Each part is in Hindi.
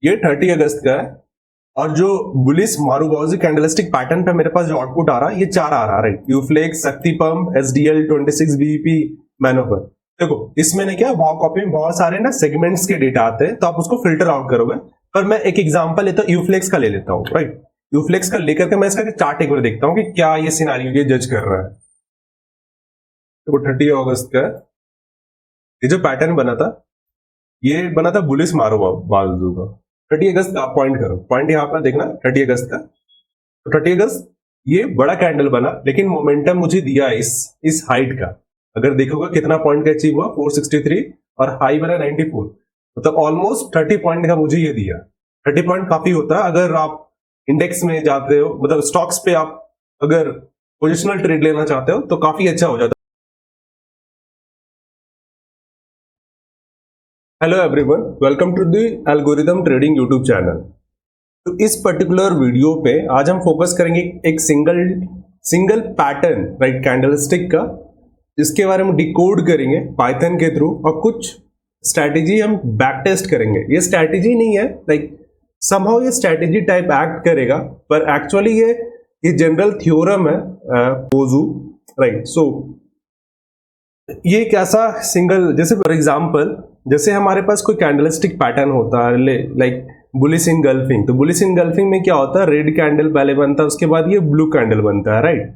ये 30 अगस्त का है और जो बुलिश मारुबोजी कैंडलस्टिक पैटर्न पे मेरे पास जो आउटपुट आ रहा है ये 4 आ रहा है, राइट। यूफ्लेक्स, शक्ति पंप, एसडीएल 26 बीईपी, मैनोवर। देखो इसमें क्या भाव कॉपी में बहुत सारे ना सेगमेंट्स के डेटा आते हैं, तो आप उसको फिल्टर आउट करोगे। पर मैं एक एग्जांपल लेता हूँ, यूफ्लेक्स का ले लेता हूँ, राइट। यूफ्लेक्स का लेकर के मैं इसका चार्ट एक बार देखता हूँ कि क्या ये सिनारियो ये जज कर रहा है। देखो 30 अगस्त का ये जो पैटर्न बना था, ये बना था बुलिश मारुबोजी का। 30 अगस्त का पॉइंट करो, पॉइंट यहां पर देखना 30 अगस्त का। तो 30 अगस्त ये बड़ा कैंडल बना, लेकिन मोमेंटम मुझे दिया इस हाइट का। अगर देखोगे कितना पॉइंट का अचीव हुआ, 463 और हाई बना 94, मतलब ऑलमोस्ट 30 पॉइंट का मुझे ये दिया। 30 पॉइंट काफी होता है अगर आप इंडेक्स में जाते हो, मतलब स्टॉक्स पे आप अगर पोजिशनल ट्रेड लेना चाहते हो तो काफी अच्छा हो जाता है। Hello everyone, welcome to the algorithm trading YouTube channel. तो इस पर्टिकुलर वीडियो पे आज हम फोकस करेंगे एक सिंगल पैटर्न, राइट, कैंडलस्टिक का, जिसके बारे में डिकोड करेंगे पाइथन के थ्रू, और कुछ स्ट्रैटेजी हम बैक टेस्ट करेंगे। ये स्ट्रैटेजी नहीं है, लाइक समहाउ ये स्ट्रैटेजी टाइप एक्ट करेगा, पर एक्चुअली ये जनरल थ्योरम है बोजू, राइट। सो ये एक ऐसा सिंगल, जैसे फॉर एग्जांपल जैसे हमारे पास कोई कैंडलस्टिक पैटर्न होता है, लाइक बुलिश इनगल्फिंग। तो बुलिश इनगल्फिंग में क्या होता है, रेड कैंडल पहले बनता है, उसके बाद ये ब्लू कैंडल बनता है, राइट।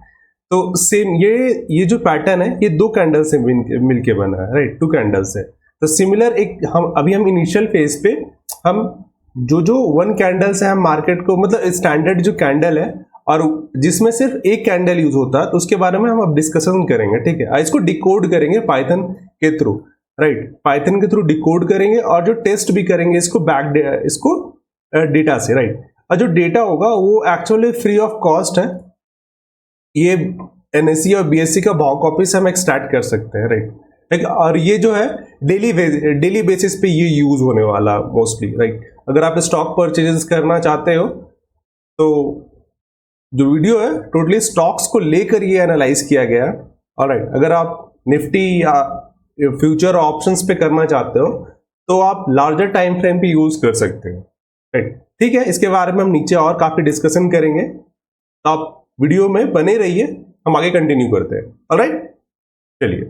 तो सेम ये जो पैटर्न है ये 2 कैंडल से मिलके बना है, राइट, 2 कैंडल से। तो सिमिलर एक हम इनिशियल फेज पे हम जो 1 कैंडल से हम मार्केट को, मतलब स्टैंडर्ड जो कैंडल है और जिसमें सिर्फ एक कैंडल यूज होता है, तो उसके बारे में हम अब डिस्कशन करेंगे, ठीक है। इसको डिकोड करेंगे पाइथन के थ्रू, राइट, पाइथन के थ्रू डिकोड करेंगे, और जो टेस्ट भी करेंगे इसको डेटा से, राइट। और जो डेटा होगा वो एक्चुअली फ्री ऑफ कॉस्ट है। ये एनएससी और बीएससी का भाव कॉपी से हम एक्सट्रैक्ट कर सकते हैं, राइट। और ये जो है डेली बेसिस पे ये यूज होने वाला मोस्टली, राइट। अगर आप स्टॉक परचेजेस करना चाहते हो तो जो वीडियो है टोटली स्टॉक्स को लेकर ये एनालाइज किया गया, ऑलराइट। अगर आप निफ्टी या फ्यूचर ऑप्शंस पे करना चाहते हो तो आप लार्जर टाइम फ्रेम पे यूज कर सकते हो, राइट, ठीक है। इसके बारे में हम नीचे और काफी डिस्कशन करेंगे, तो आप वीडियो में बने रहिए, हम आगे कंटिन्यू करते हैं, ऑलराइट। चलिए,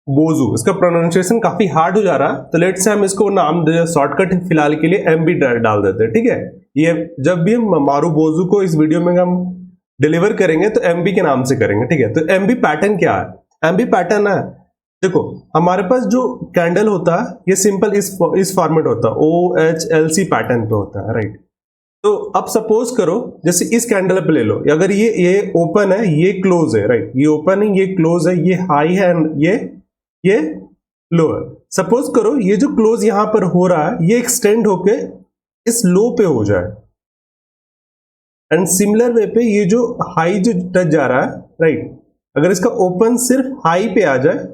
बोजू, इसका प्रोनाउंसिएशन काफी हार्ड हो जा रहा है, तो लेट्स से हम इसको नाम शॉर्टकट फिलहाल के लिए एमबी डाल देते हैं, ठीक है। ये जब भी हम मारुबोजी को इस वीडियो में हम डिलीवर करेंगे तो एमबी के नाम से करेंगे, ठीक है। तो एमबी पैटर्न क्या है? एमबी पैटर्न है, देखो हमारे पास जो कैंडल होता है ये सिंपल इस फॉर्मेट होता है, OHLC पैटर्न पे होता है, राइट। तो अब सपोज करो जैसे इस कैंडल पे ले लो, अगर ये ओपन है, ये क्लोज है, राइट, ये ओपन है, ये क्लोज है, ये हाई है, ये लो है। सपोज करो ये जो क्लोज यहां पर हो रहा है ये एक्सटेंड होके इस लो पे हो जाए, एंड सिमिलर वे पे ये जो हाई जो टच जा रहा है, राइट, अगर इसका ओपन सिर्फ हाई पे आ जाए,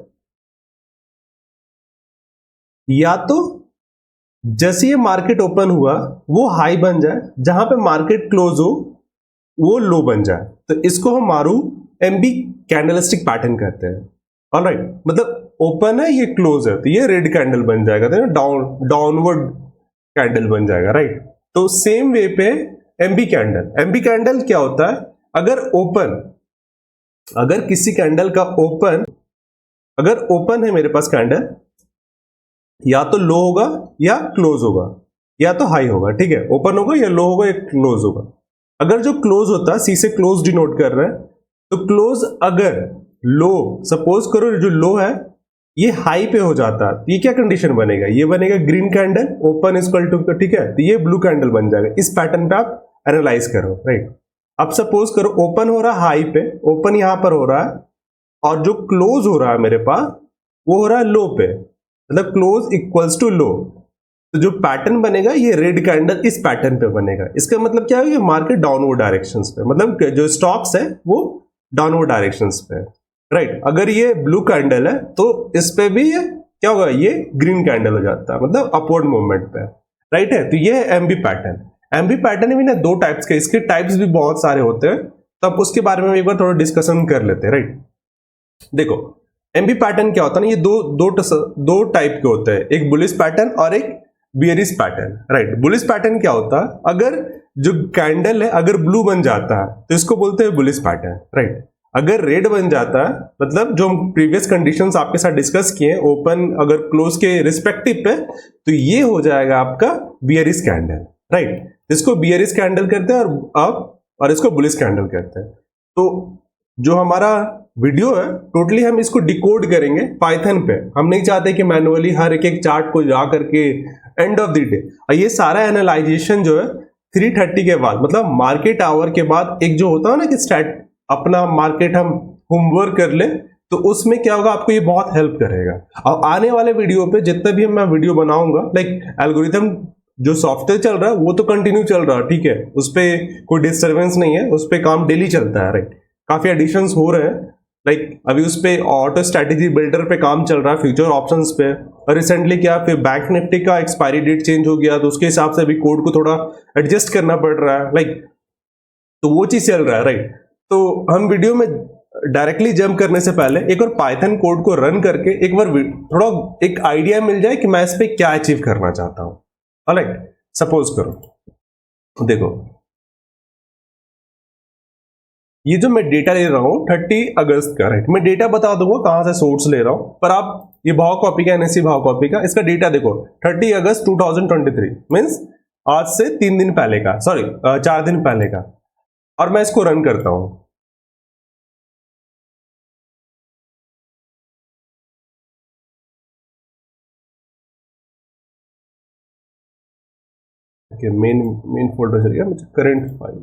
या तो जैसे ये मार्केट ओपन हुआ वो हाई बन जाए, जहां पे मार्केट क्लोज हो वो लो बन जाए, तो इसको हम मारू एमबी कैंडलस्टिक पैटर्न कहते हैं, ऑलराइट। मतलब ओपन है, ये क्लोज है, तो ये रेड कैंडल बन जाएगा, तो डाउनवर्ड कैंडल बन जाएगा, राइट। तो सेम वे पे एमबी कैंडल क्या होता है, अगर किसी कैंडल का अगर ओपन है मेरे पास कैंडल, या तो लो होगा या क्लोज होगा या तो हाई होगा, ठीक है। ओपन होगा या लो होगा या क्लोज होगा। अगर जो क्लोज होता है, सी से क्लोज डिनोट कर रहे हैं, तो क्लोज अगर लो, सपोज करो जो लो है ये हाई पे हो जाता है, ये क्या कंडीशन बनेगा, ये बनेगा green candle, open equal to, ठीक है, तो ये ब्लू कैंडल बन जाएगा। इस पैटर्न पे आप एनालाइज करो, राइट। अब सपोज करो ओपन हो रहा है हाई पे, ओपन यहां पर हो रहा है, और जो क्लोज हो रहा है मेरे पास वो हो रहा है लो पे, मतलब क्लोज इक्वल्स टू लो, तो जो पैटर्न बनेगा ये रेड कैंडल इस पैटर्न पे बनेगा। इसका मतलब क्या है, ये मार्केट डाउनवर्ड डायरेक्शंस पे, मतलब जो स्टॉक्स है वो डाउनवर्ड डायरेक्शंस पे, राइट। अगर ये ब्लू कैंडल है तो इस पे भी क्या होगा, ये ग्रीन कैंडल हो जाता है, मतलब अपवर्ड मूवमेंट पे, राइट है। तो ये है एमबी पैटर्न भी ना 2 टाइप्स के, इसके टाइप्स भी बहुत सारे होते हैं, तो अब उसके बारे में एक बार थोड़ा डिस्कशन कर लेते हैं, राइट। देखो एमबी पैटर्न क्या होता है ना, ये दो टाइप के होते हैं, एक बुलिश पैटर्न और एक bearish pattern, right. Bullish pattern क्या होता है, अगर जो कैंडल है अगर ब्लू बन जाता है तो इसको बोलते हैं बुलिश पैटर्न, राइट। अगर रेड बन जाता है, मतलब जो हम प्रीवियस कंडीशंस आपके साथ डिस्कस किए, ओपन अगर क्लोज के रिस्पेक्टिव पे, तो ये हो जाएगा आपका बियरिश कैंडल, राइट। इसको बियरिश कैंडल कहते हैं और इसको बुलिश कैंडल कहते हैं। तो जो हमारा वीडियो है टोटली हम इसको डिकोड करेंगे पाइथन पे। हम नहीं चाहते कि मैनुअली हर एक चार्ट को जा करके एंड ऑफ द डे, और ये सारा एनालाइजेशन जो है 3:30 के बाद, मतलब मार्केट आवर के बाद, एक जो होता है ना कि स्टार्ट अपना मार्केट हम होमवर्क कर ले, तो उसमें क्या होगा, आपको ये बहुत हेल्प करेगा। और आने वाले वीडियो पे जितना भी मैं वीडियो बनाऊंगा, लाइक एल्गोरिथम जो सॉफ्टवेयर चल रहा है वो तो कंटिन्यू चल रहा है, ठीक है, उस पर कोई डिस्टर्बेंस नहीं है, उस पर काम डेली चलता है, राइट। काफी एडिशंस हो रहे हैं, लाइक अभी उस पे ऑटो स्ट्रेटेजी बिल्डर पे काम चल रहा है, फ्यूचर ऑप्शंस पे, और रिसेंटली क्या फिर बैंक निफ्टी का एक्सपायरी डेट चेंज हो गया, तो उसके हिसाब से अभी कोड को थोड़ा एडजस्ट करना पड़ रहा है, लाइक, तो वो चीज चल रहा है, राइट। तो हम वीडियो में डायरेक्टली जंप करने से पहले एक बार पाइथन कोड को रन करके एक बार थोड़ा एक आइडिया मिल जाए कि मैं इस पे क्या अचीव करना चाहता हूं, राइट। सपोज करो, देखो ये जो मैं डेटा ले रहा हूं 30 अगस्त का, राइट। मैं डेटा बता दूंगा कहां से सोर्स ले रहा हूं, पर आप ये भाव कॉपी का, एनएससी भाव कॉपी का, इसका डेटा देखो 30 अगस्त 2023 मीन्स आज से 3 दिन पहले का, सॉरी 4 दिन पहले का, और मैं इसको रन करता हूं। मेन फोल्डर चल गया, मुझे करंट फाइल,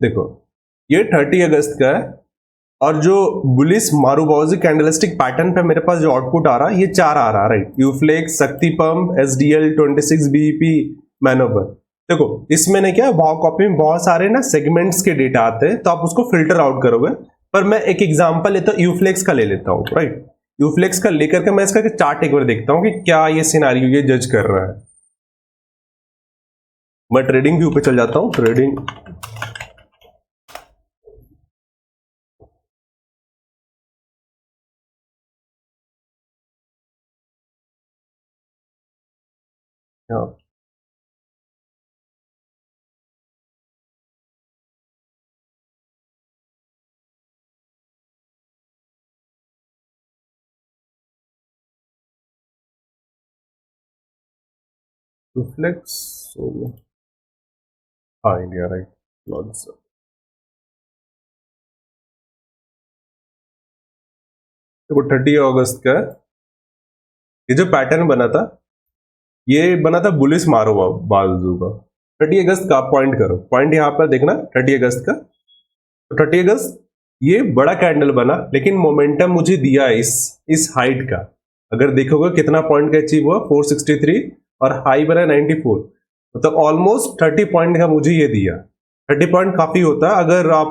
देखो ये 30 अगस्त का है, और जो बुलिश मारुबोजी कैंडलस्टिक पैटर्न पे मेरे पास जो आउटपुट आ रहा है ये 4 आ रहा है, राइट। यूफ्लेक्स, शक्ति पंप, एसडीएल, 26 बीईपी, मैनोवर। देखो इसमें ने क्या, भाव कॉपी में बहुत सारे ना सेगमेंट्स के डेटा आते हैं, तो आप उसको फिल्टर आउट करोगे। पर मैं एक एग्जांपल लेता हूँ, यूफ्लेक्स का ले लेता हूँ, राइट। यूफ्लेक्स का लेकर के मैं इसका चार्ट एक बार देखता हूँ कि क्या ये सिनारियो ये जज कर रहा है। मैं ट्रेडिंग व्यू पे चल जाता हूँ, ट्रेडिंग, हाँ यूफ्लेक्स, हाँ इंडिया, राइट। देखो 30 अगस्त का ये जो पैटर्न बना था, ये बना था बुलिश मारो बाजू का। 30 अगस्त का पॉइंट करो, पॉइंट यहां पर देखना 30 अगस्त का। तो 30 अगस्त ये बड़ा कैंडल बना, लेकिन मोमेंटम मुझे दिया इस हाइट का। अगर देखोगे कितना पॉइंट का अचीव हुआ, 463, और हाई बना 94, मतलब ऑलमोस्ट 30 पॉइंट का मुझे ये दिया। 30 पॉइंट काफी होता है अगर आप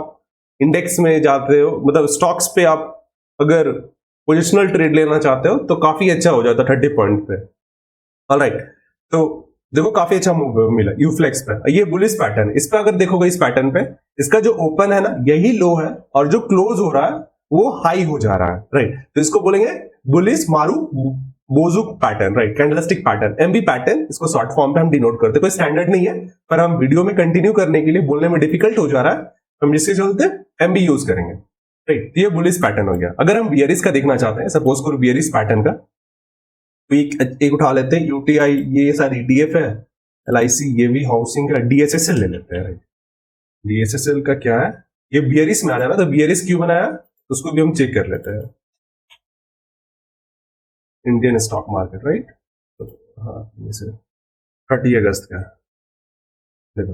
इंडेक्स में जाते हो, मतलब स्टॉक्स पे आप अगर पोजिशनल ट्रेड लेना चाहते हो तो काफी अच्छा हो जाता 30 पॉइंट पे, ऑलराइट। तो देखो काफी अच्छा मूव मिला यूफ्लेक्स पे। ये बुलिश पैटर्न, इस पे अगर देखोगे इस पैटर्न पे, इसका जो ओपन है ना यही लो है, और जो क्लोज हो रहा है वो हाई हो जा रहा है, राइट। तो इसको बोलेंगे बुलिश मारू बोजू pattern, right, candlestick pattern, MB pattern, इसको शॉर्ट फॉर्म पे हम डिनोट करते हैं। कोई स्टैंडर्ड नहीं है, पर हम वीडियो में कंटिन्यू करने के लिए बोलने में डिफिकल्ट हो जा रहा है, हम जिसके चलते एमबी यूज करेंगे, राइट। ये बुलिश पैटर्न हो गया। अगर हम बियरिश का देखना चाहते हैं, सपोज करो बियरिश पैटर्न का, तो एक उठा लेते हैं, यूटीआई, ये सारी डीएफ है, एलआईसी, ये भी हाउसिंग का, डीएसएसएल ले लेते हैं, राइट। डीएसएसएल का क्या है, ये बियरिश में आ रहा है ना, तो बियरिश क्यों बनाया, तो उसको भी हम चेक कर लेते हैं। Indian stock market, right. तो हाँ, ये से 30 अगस्त का देखो,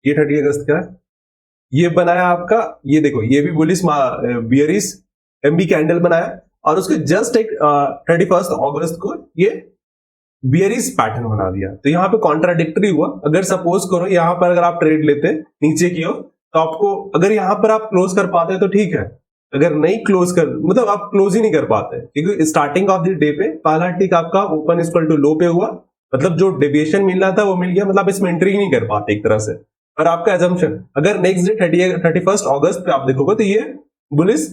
ये 30 अगस्त का ये बनाया आपका, ये देखो ये भी बुलिश बियरिश एमबी कैंडल बनाया, और उसके जस्ट एक 31 अगस्त को ये बियरिश पैटर्न बना दिया। तो यहाँ पे कॉन्ट्राडिक्टरी हुआ। अगर सपोज करो यहाँ पर अगर आप ट्रेड लेते नीचे की ओर, तो आपको अगर यहाँ पर आप क्लोज कर पाते तो ठीक है, अगर नहीं क्लोज कर, मतलब आप क्लोज ही नहीं कर पाते, क्योंकि स्टार्टिंग ऑफ द डे पे पहला टिक आपका ओपन इक्वल टू लो पे हुआ, मतलब जो डेविएशन मिल रहा था वो मिल गया, मतलब इसमें एंट्री नहीं कर पाते एक तरह से। और आपका एजम्पशन अगर नेक्स्ट डे 31 अगस्त पे आप देखोगे तो ये बुलिश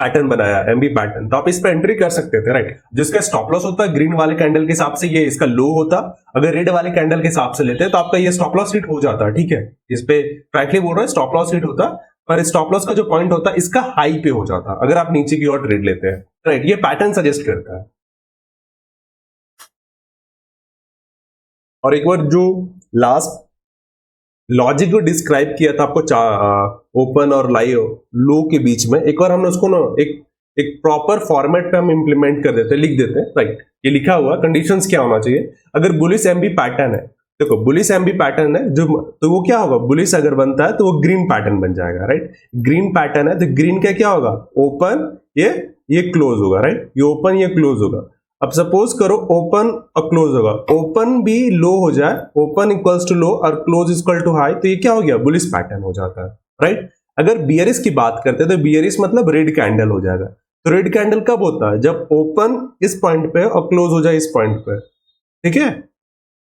पैटर्न बनाया एमबी पैटर्न, तो आप इस पे एंट्री कर सकते थे, राइट। जिसका स्टॉप लॉस होता है ग्रीन वाले कैंडल के हिसाब से, ये इसका लो होता। अगर रेड वाले कैंडल के हिसाब से लेते तो आपका ये स्टॉप लॉस हिट हो जाता, ठीक है। इस पे फ्रैंकली बोल रहा है स्टॉप लॉस हिट होता, पर स्टॉप लॉस का जो पॉइंट होता है इसका हाई पे हो जाता अगर आप नीचे की ओर ट्रेड लेते हैं, राइट। ये पैटर्न सजेस्ट करता है। और एक बार जो लास्ट लॉजिक को डिस्क्राइब किया था आपको ओपन और लाइव लो के बीच में, एक बार हमने उसको ना एक प्रॉपर फॉर्मेट पे हम इंप्लीमेंट कर देते हैं, लिख देते हैं, राइट। ये लिखा हुआ कंडीशंस क्या होना चाहिए। अगर बुलिश एमबी पैटर्न है, देखो बुलिश एमबी पैटर्न है जो, तो वो क्या होगा, बुलिश अगर बनता है तो वो ग्रीन पैटर्न बन जाएगा, राइट। ग्रीन पैटर्न है तो ग्रीन का क्या होगा, ओपन, ये क्लोज होगा, राइट। ये ओपन ये क्लोज होगा। अब सपोज करो ओपन और क्लोज होगा, ओपन भी लो हो जाए, ओपन इक्वल्स टू लो और क्लोज इक्वल टू हाई, तो ये क्या हो गया, बुलिश पैटर्न हो जाता है, राइट। अगर बियरिश की बात करते हैं तो बियरिश मतलब रेड कैंडल हो जाएगा। तो रेड कैंडल कब होता है, जब ओपन इस पॉइंट पे और क्लोज हो जाए इस पॉइंट पे, ठीक है।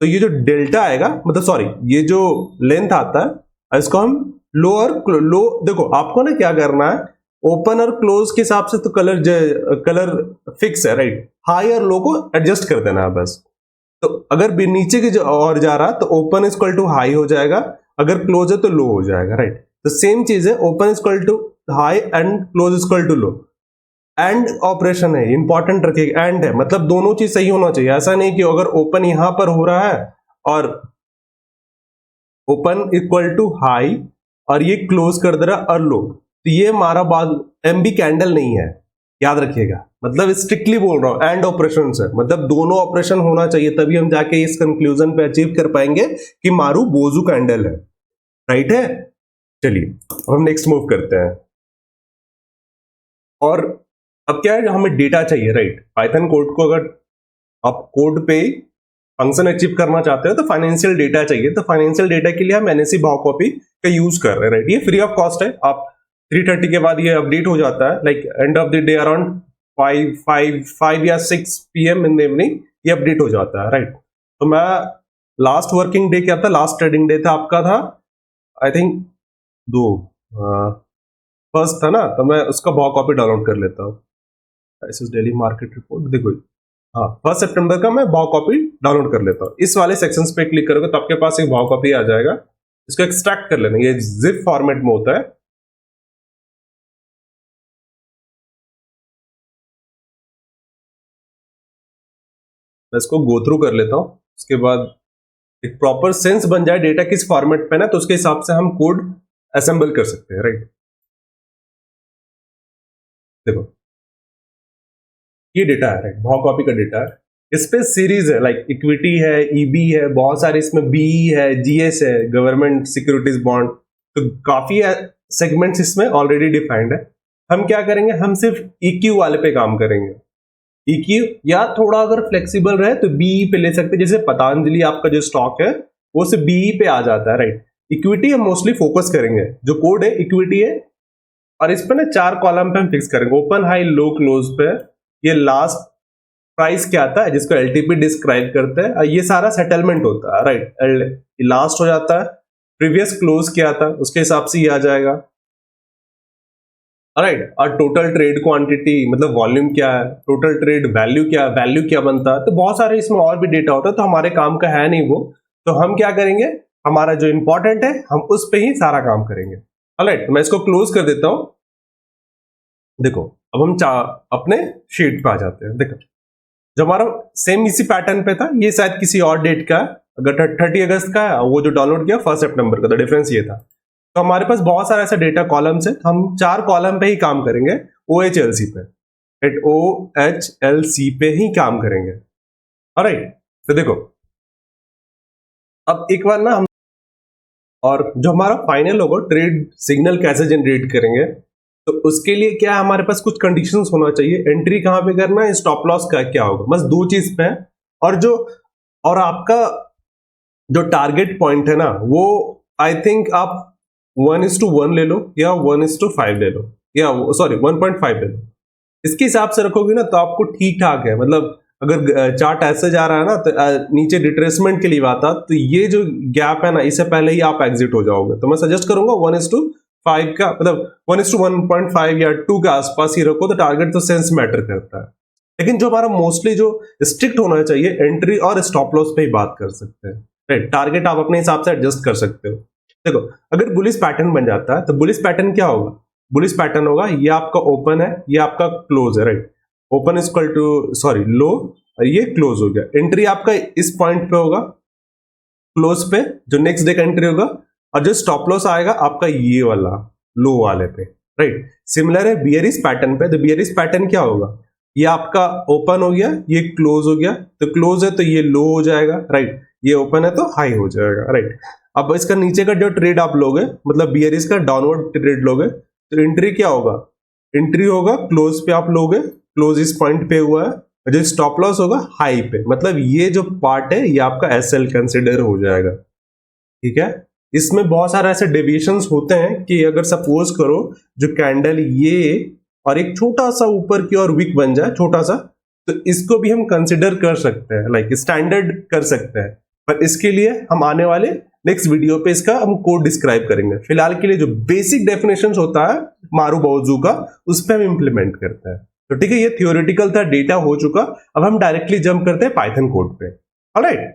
तो ये जो डेल्टा आएगा, मतलब सॉरी ये जो लेंथ आता है इसको हम लो और लो, देखो आपको ना क्या करना है, ओपन और क्लोज के हिसाब से तो कलर फिक्स है, राइट। हाई और लो को एडजस्ट कर देना है बस। तो अगर भी नीचे की और जा रहा तो ओपन इक्वल टू हाई हो जाएगा, अगर क्लोज है तो लो हो जाएगा, राइट। तो सेम चीज है, open equal to high and close equal to low. And operation है, इंपॉर्टेंट रखिएगा, एंड है मतलब दोनों चीज सही होना चाहिए। ऐसा नहीं कि अगर ओपन यहां पर हो रहा है और ओपन इक्वल टू हाई और ये क्लोज कर दे रहा और लो, तो ये हमारा बाद एमबी कैंडल नहीं है, याद रखिएगा। मतलब स्ट्रिक्टली बोल रहा हूं, एंड ऑपरेशन से मतलब दोनों ऑपरेशन होना चाहिए, तभी हम जाके इस कंक्लूजन पे अचीव कर पाएंगे कि मारू बोजू कैंडल है, राइट है। चलिए अब हम नेक्स्ट मूव करते हैं। और अब क्या है, हमें डेटा चाहिए, राइट। पाइथन कोड को अगर आप कोड पे फंक्शन अचीव करना चाहते हो तो फाइनेंशियल डेटा चाहिए। तो फाइनेंशियल डेटा के लिए हम एनएससी भाव कॉपी का यूज कर रहे हैं, राइट। ये फ्री ऑफ कॉस्ट है, आप 3:30 के बाद ये अपडेट हो जाता है, like end of the day around 5 या 6 PM इन द इवनिंग ये अपडेट हो जाता है, राइट। तो मैं लास्ट वर्किंग डे क्या था, लास्ट ट्रेडिंग डे था आपका था आई थिंक फर्स्ट था ना, तो मैं उसका भाव कॉपी डाउनलोड कर लेता हूँ। डेली मार्केट रिपोर्ट देखो, हाँ 1 सितंबर का मैं भाव कॉपी डाउनलोड कर लेता हूँ। इस वाले सेक्शंस पे क्लिक करोगे तो आपके पास एक भाव कॉपी आ जाएगा, इसको एक्सट्रैक्ट कर लेना, ये जिप फॉर्मेट में होता है। मैं इसको गो थ्रू कर लेता हूँ, उसके बाद एक प्रॉपर सेंस बन जाए डेटा किस फॉर्मेट पे ना, तो उसके हिसाब से हम कोड असेंबल कर सकते हैं, राइट। देखो ये डेटा है, राइट, भाव कॉपी का डेटा है। इस पे सीरीज है, लाइक इक्विटी है, ईबी है, बहुत सारे इसमें बीई है, जीएस है, गवर्नमेंट सिक्योरिटीज बॉन्ड, तो काफी सेगमेंट्स इसमें ऑलरेडी डिफाइंड है। हम क्या करेंगे, हम सिर्फ ईक्यू वाले पे काम करेंगे। ईक्यू या थोड़ा अगर फ्लेक्सिबल रहे तो बीई पे ले सकते हैं, जैसे पतंजलि आपका जो स्टॉक है वो सिर्फ बीई पे आ जाता है, राइट। इक्विटी हम मोस्टली फोकस करेंगे, जो कोड है इक्विटी है, और इस पे ना 4 कॉलम पे हम फिक्स करेंगे, ओपन हाई लो क्लोज पे, ये लास्ट प्राइस क्या आता है जिसको एलटीपी डिस्क्राइब करते हैं, ये सारा सेटलमेंट होता है, राइट। लास्ट हो जाता है, प्रीवियस क्लोज क्या था उसके हिसाब से ये आ जाएगा, राइट। और टोटल ट्रेड क्वांटिटी मतलब वॉल्यूम क्या है, टोटल ट्रेड वैल्यू क्या बनता है, तो बहुत सारे इसमें और भी डेटा होता है, तो हमारे काम का है नहीं वो। तो हम क्या करेंगे, हमारा जो इंपॉर्टेंट है हम उस पर ही सारा काम करेंगे, राइट। मैं इसको क्लोज कर देता हूं। देखो अब हम अपने शीट पे आ जाते हैं। देखो जो हमारा सेम इसी पैटर्न पे था, ये शायद किसी और डेट का, अगर 30 अगस्त का है, वो जो डाउनलोड किया 1 सितंबर का, तो डिफरेंस ये था। तो हमारे पास बहुत सारे ऐसे डेटा कॉलम्स है, हम 4 कॉलम पे ही काम करेंगे, OHLC पे, राइट, OHLC पे ही काम करेंगे, राइट। तो देखो अब एक बार ना हम, और जो हमारा फाइनल होगा ट्रेड सिग्नल कैसे जनरेट करेंगे, तो उसके लिए क्या हमारे पास कुछ कंडीशंस होना चाहिए, एंट्री कहां पे करना है, स्टॉप लॉस का क्या होगा, बस 2 चीज पे है। और आपका जो टारगेट पॉइंट है ना, वो आई थिंक आप 1:1 ले लो या 1:5 ले लो, या सॉरी 1.5 ले लो, इसके हिसाब से रखोगे ना तो आपको ठीक ठाक है। मतलब अगर चार्ट ऐसे जा रहा है ना तो नीचे रिट्रेसमेंट के लिए आता, तो ये जो गैप है ना, इससे पहले ही आप एग्जिट हो जाओगे। तो मैं सजेस्ट करूंगा 5 का मतलब 1:1.5 या 2 के आसपास ही रखो तो टारगेट तो सेंस मैटर करता है। लेकिन जो हमारा मोस्टली जो स्ट्रिक्ट होना चाहिए, एंट्री और स्टॉप लॉस पे ही बात कर सकते हैं, राइट। टारगेट आप अपने हिसाब से एडजस्ट कर सकते हो। देखो, अगर बुलिश पैटर्न बन जाता है तो बुलिश पैटर्न क्या होगा? बुलिश पैटर्न होगा ये आपका ओपन है, ये आपका क्लोज है, right. Open is equal to sorry low, ये क्लोज हो गया। एंट्री आपका इस पॉइंट पे होगा, क्लोज पे जो नेक्स्ट डे का एंट्री होगा, और जो स्टॉप लॉस आएगा आपका ये वाला लो वाले पे, राइट। सिमिलर है बियरिश पैटर्न पे। तो बियरिश पैटर्न क्या होगा? ये आपका ओपन हो गया, ये क्लोज हो गया, तो क्लोज है तो ये लो हो जाएगा, राइट। ये ओपन है तो हाई हो जाएगा, राइट। अब इसका नीचे का जो ट्रेड आप लोगे, मतलब बियरिश का डाउनवर्ड ट्रेड लोगे, तो एंट्री क्या होगा? एंट्री होगा क्लोज पे आप लोगे, क्लोज इस पॉइंट पे हुआ है, जो स्टॉप लॉस होगा हाई पे। मतलब ये जो पार्ट है ये आपका एसएल कंसिडर हो जाएगा, ठीक है। इसमें बहुत सारे ऐसे डेविएशंस होते हैं कि अगर सपोज करो जो कैंडल ये और एक छोटा सा ऊपर की ओर विक बन जाए, छोटा सा, तो इसको भी हम कंसिडर कर सकते हैं, लाइक स्टैंडर्ड कर सकते हैं। पर इसके लिए हम आने वाले नेक्स्ट वीडियो पे इसका हम कोड डिस्क्राइब करेंगे। फिलहाल के लिए जो बेसिक डेफिनेशन होता है मारूबाउजू का, उस पर हम इंप्लीमेंट करते हैं। तो ठीक है, ये थियोरेटिकल था, डेटा हो चुका। अब हम डायरेक्टली जंप करते हैं पाइथन कोड पे। ऑलराइट,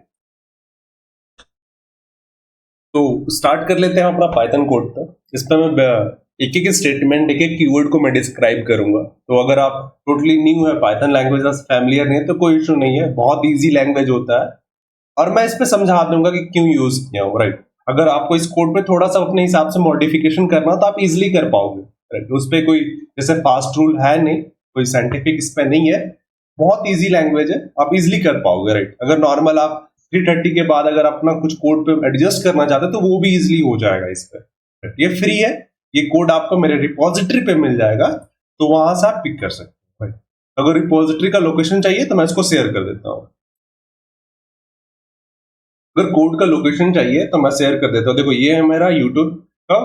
तो स्टार्ट कर लेते हैं अपना पाइथन कोड पे। इस पर मैं एक एक स्टेटमेंट, एक एक कीवर्ड को मैं डिस्क्राइब करूंगा। तो अगर आप टोटली न्यू है पाइथन लैंग्वेज, फैमिलियर नहीं है, तो कोई इशू नहीं है, बहुत इजी लैंग्वेज होता है। और मैं इस पे समझा दूंगा कि क्यों यूज किया हूं, राइट। अगर आपको इस कोड पे थोड़ा सा अपने हिसाब से मॉडिफिकेशन करना तो आप इजिली कर पाओगे, राइट। उस पे कोई जैसे फास्ट रूल है नहीं, कोई साइंटिफिक इस पे नहीं है, बहुत इजी लैंग्वेज है, आप इजिली कर पाओगे, राइट। अगर नॉर्मल आप 330 के बाद अगर अपना कुछ कोड पे एडजस्ट करना चाहते हैं तो वो भी इजिली हो जाएगा इस पे। ये फ्री है, ये कोड आपको मेरे रिपोजिटरी पे मिल जाएगा, तो वहां से आप पिक कर सकते हैं। अगर रिपोजिटरी का लोकेशन चाहिए तो मैं इसको शेयर कर देता हूँ। अगर कोड का लोकेशन चाहिए तो मैं शेयर कर देता हूँ। देखो, ये है मेरा यूट्यूब का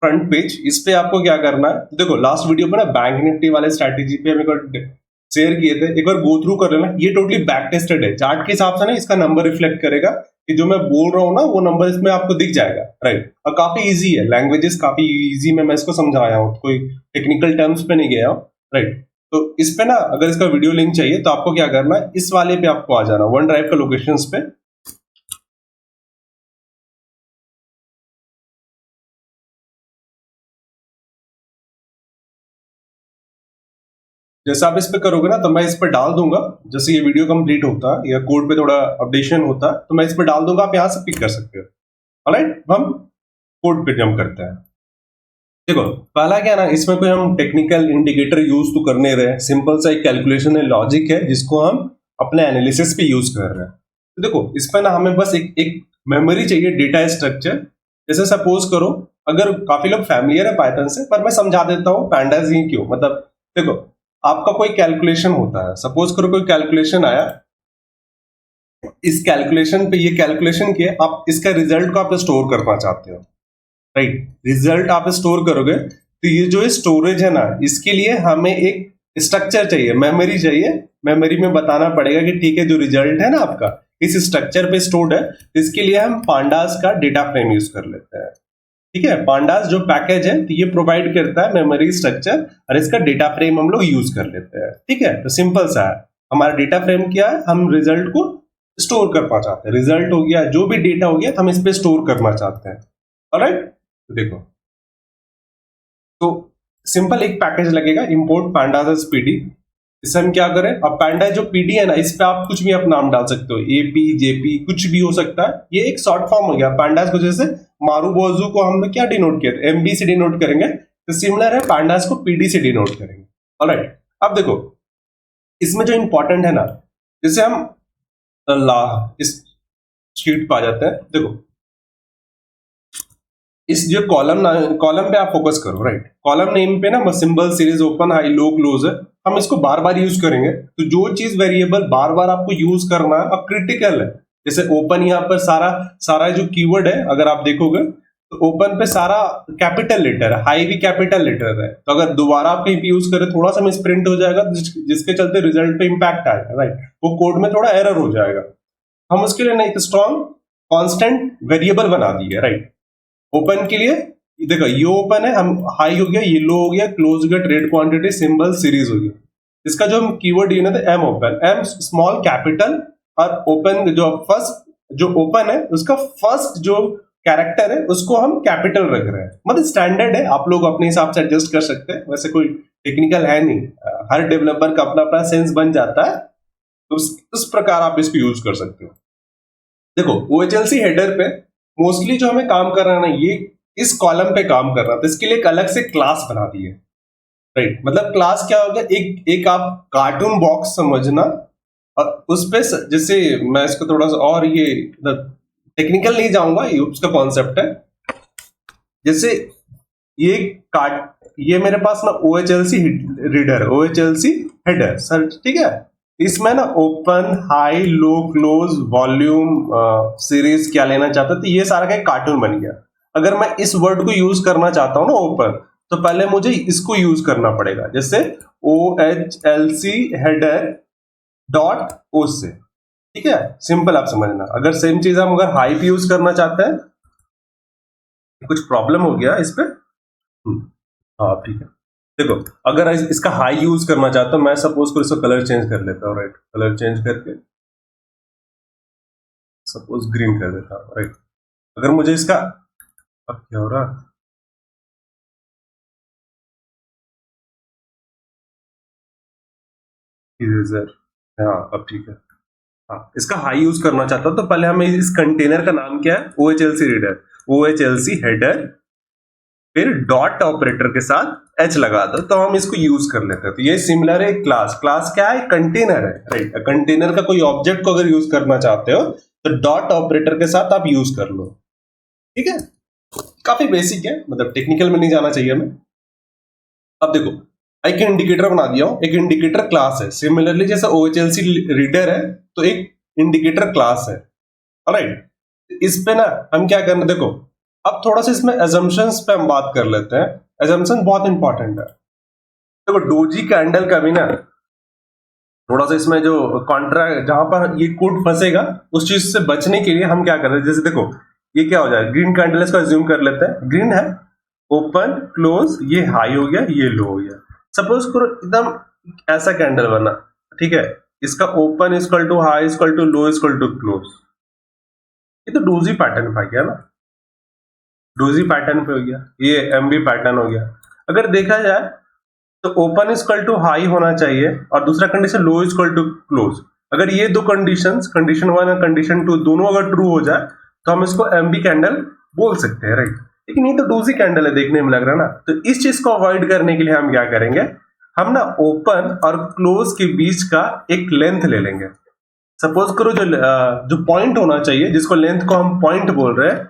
फ्रंट पेज। इस पे आपको क्या करना है, देखो लास्ट वीडियो में ना बैंक निफ्टी वाले स्ट्रैटेजी पे हम शेयर किए थे, एक बार गो थ्रू कर लेना। ये टोटली बैक टेस्टेड है, चार्ट के हिसाब से ना इसका नंबर रिफ्लेक्ट करेगा कि जो मैं बोल रहा हूँ ना वो नंबर इसमें आपको दिख जाएगा, राइट। और काफी इजी है, लैंग्वेजेस काफी इजी में मैं इसको समझाया हूँ, कोई टेक्निकल टर्म्स पे नहीं गया हूँ, राइट। तो इस पे ना अगर इसका वीडियो लिंक चाहिए तो आपको क्या करना है, इस वाले पे आपको आ जाना, वन ड्राइव का लोकेशंस पे। जैसे आप इस पे करोगे ना तो मैं इस पे डाल दूंगा, जैसे ये वीडियो कंप्लीट होता है या कोड पे थोड़ा अपडेशन होता है तो मैं इस पे डाल दूंगा, आप यहां से पिक कर सकते हो। ऑलराइट, हम कोड पे जंप करते हैं। देखो, पहला क्या ना, इसमें कोई हम टेक्निकल इंडिकेटर यूज तो करने रहे, सिंपल सा एक कैलकुलेशन है, लॉजिक है, जिसको हम अपने एनालिसिस पे यूज कर रहे हैं। तो देखो, इस पे ना हमें बस एक मेमोरी चाहिए, डेटा स्ट्रक्चर। जैसे सपोज करो, अगर काफी लोग फैमिलियर है पाइथन से, पर मैं समझा देता हूँ पैंडाज ही क्यों। मतलब देखो, आपका कोई कैलकुलेशन होता है, सपोज करो कोई कैलकुलेशन आया, इस कैलकुलेशन पे ये कैलकुलेशन किया, आप इसका रिजल्ट को आप स्टोर करना चाहते हो, राइट। रिजल्ट आप स्टोर करोगे तो ये जो स्टोरेज है ना, इसके लिए हमें एक स्ट्रक्चर चाहिए, मेमोरी चाहिए। मेमोरी में बताना पड़ेगा कि ठीक है, जो रिजल्ट है ना आपका इस स्ट्रक्चर पे स्टोर्ड है, तो इसके लिए हम पांडास का डेटा फ्रेम यूज कर लेते हैं, ठीक है। पांडास जो पैकेज है तो ये प्रोवाइड करता है मेमोरी स्ट्रक्चर, और इसका डेटा फ्रेम हम लोग यूज कर लेते हैं, ठीक है। तो सिंपल सा है, हमारा डेटा फ्रेम क्या है, हम रिजल्ट को स्टोर करना चाहते हैं। रिजल्ट हो गया, जो भी डेटा हो गया हम इस पे स्टोर करना चाहते हैं, ऑलराइट। तो देखो, तो सिंपल एक पैकेज लगेगा, इंपोर्ट pandas as pd। इससे हम क्या करें, अब पैंडा जो पीडी है ना, इस पे आप कुछ भी अपना नाम डाल सकते हो, एपी जेपी कुछ भी हो सकता है। ये एक शॉर्ट फॉर्म हो गया पैंडास को, जैसे मारूबाउजू को हमने क्या डिनोट किया, एमबी से डिनोट करेंगे, तो सिमिलर है पैंडास को पीडी से डिनोट करेंगे, ऑलराइट। अब देखो, इसमें जो इंपॉर्टेंट है ना, जैसे हम इस शीट पे आ जाते हैं। देखो, इस जो कॉलम पे आप फोकस करो, राइट। कॉलम नेम पे ना symbol series open high low close है, हम इसको बार बार यूज करेंगे। तो जो चीज वेरिएबल बार बार आपको यूज करना है और क्रिटिकल है, जैसे ओपन, यहाँ पर सारा जो कीवर्ड है अगर आप देखोगे तो ओपन पे सारा कैपिटल लेटर है, हाई भी कैपिटल लेटर है। तो अगर दोबारा आप कहीं पे यूज करें थोड़ा सा मिस प्रिंट हो जाएगा, जिसके चलते रिजल्ट पे इंपैक्ट आएगा, राइट। वो कोड में थोड़ा एरर हो जाएगा। हम उसके लिए ना एक स्ट्रॉन्ग कॉन्स्टेंट वेरिएबल बना दिए, राइट। ओपन के लिए देखो ये ओपन है, हम हाई हो गया, ये लो हो गया, क्लोज हो गया, ट्रेड क्वांटिटी, सिंबल, सीरीज हो गया। इसका जो हम कीवर्ड यूज है M open, M small capital और ओपन जो फर्स्ट जो ओपन है उसका फर्स्ट जो कैरेक्टर है उसको हम कैपिटल रख रहे हैं। मतलब स्टैंडर्ड है, आप लोग अपने हिसाब से एडजस्ट कर सकते हैं, वैसे कोई टेक्निकल है नहीं, हर डेवलपर का अपना अपना सेंस बन जाता है, तो उस प्रकार आप इसको यूज कर सकते हो। देखो OHLC हेडर पे मोस्टली जो हमें काम कर रहा है ना, ये इस कॉलम पे काम कर रहा था, इसके लिए एक अलग से क्लास बना दी है, राइट। मतलब क्लास क्या होगा, एक आप कार्टून बॉक्स समझना, और उस पे जैसे मैं इसको थोड़ा सा और ये टेक्निकल नहीं जाऊंगा, ये उसका कॉन्सेप्ट है। जैसे ये ये मेरे पास ना OHLC reader, OHLC header sir, ठीक है। इसमें ना ओपन, हाई, लो, क्लोज, वॉल्यूम, सीरीज क्या लेना चाहता है, तो ये सारा का एक कार्टून बन गया। अगर मैं इस वर्ड को यूज करना चाहता हूं ना ओपन, तो पहले मुझे इसको यूज करना पड़ेगा, जैसे OHLC हेडर डॉट ओ से, ठीक है। सिंपल आप समझना। अगर सेम चीज हम अगर हाई पे यूज करना चाहते हैं, कुछ प्रॉब्लम हो गया इस पे, हाँ ठीक है। देखो अगर इसका हाई यूज करना चाहता हूं, मैं सपोज को इसका कलर चेंज कर लेता हूँ, राइट। कलर चेंज करके सपोज ग्रीन कर देता हूँ, राइट। अगर मुझे इसका, अब क्या हो रहा, इरेजर, हाँ अब ठीक है। हाँ इसका हाई यूज करना चाहता हूं, तो पहले हमें इस कंटेनर का नाम क्या है, OHLC रीडर, OHLC हेडर, फिर डॉट ऑपरेटर के साथ एच लगा दो, तो हम इसको यूज कर लेते हैं। तो ये सिमिलर है क्लास। क्लास क्या है, कंटेनर है, राइट। कंटेनर का कोई ऑब्जेक्ट को अगर यूज करना चाहते हो तो डॉट ऑपरेटर के साथ आप यूज कर लो, ठीक है। काफी बेसिक है, मतलब टेक्निकल में नहीं जाना चाहिए हमें। अब देखो एक इंडिकेटर बना दिया हूं, एक इंडिकेटर क्लास है। सिमिलरली जैसे OHLC रीडर है, तो एक इंडिकेटर क्लास है, ऑलराइट। इस पे ना हम क्या करना, देखो अब थोड़ा सा इसमें एजम्पशंस पे हम बात कर लेते हैं। एजम्पशन बहुत इंपॉर्टेंट है। देखो डोजी कैंडल का भी ना थोड़ा सा इसमें जो कॉन्ट्रा, जहां पर ये कोड फंसेगा उस चीज से बचने के लिए हम क्या कर रहे हैं, जैसे देखो ये क्या हो जाए, ग्रीन कैंडल, इसको एज्यूम कर लेते हैं, ग्रीन है, ओपन, क्लोज, ये हाई हो गया, ये लो हो गया। सपोज करो एकदम ऐसा कैंडल बना, ठीक है। इसका open equal to high equal to low equal to close, ये तो डोजी पैटर्न पे गया ना, डोजी पैटर्न पे हो गया, ये एमबी पैटर्न हो गया। अगर देखा जाए तो ओपन इक्वल टू हाई होना चाहिए और दूसरा condition low equal to close. अगर ये दो कंडीशंस, कंडीशन 1 और कंडीशन 2 दोनों अगर ट्रू हो जाए तो हम इसको एमबी कैंडल बोल सकते हैं, राइट। लेकिन ये तो डोजी कैंडल है, देखने में लग रहा है ना। तो इस चीज को अवॉइड करने के लिए हम क्या करेंगे, हम ना ओपन और क्लोज के बीच का एक लेंथ ले लेंगे। सपोज करो जो पॉइंट होना चाहिए, जिसको लेंथ को हम पॉइंट बोल रहे हैं,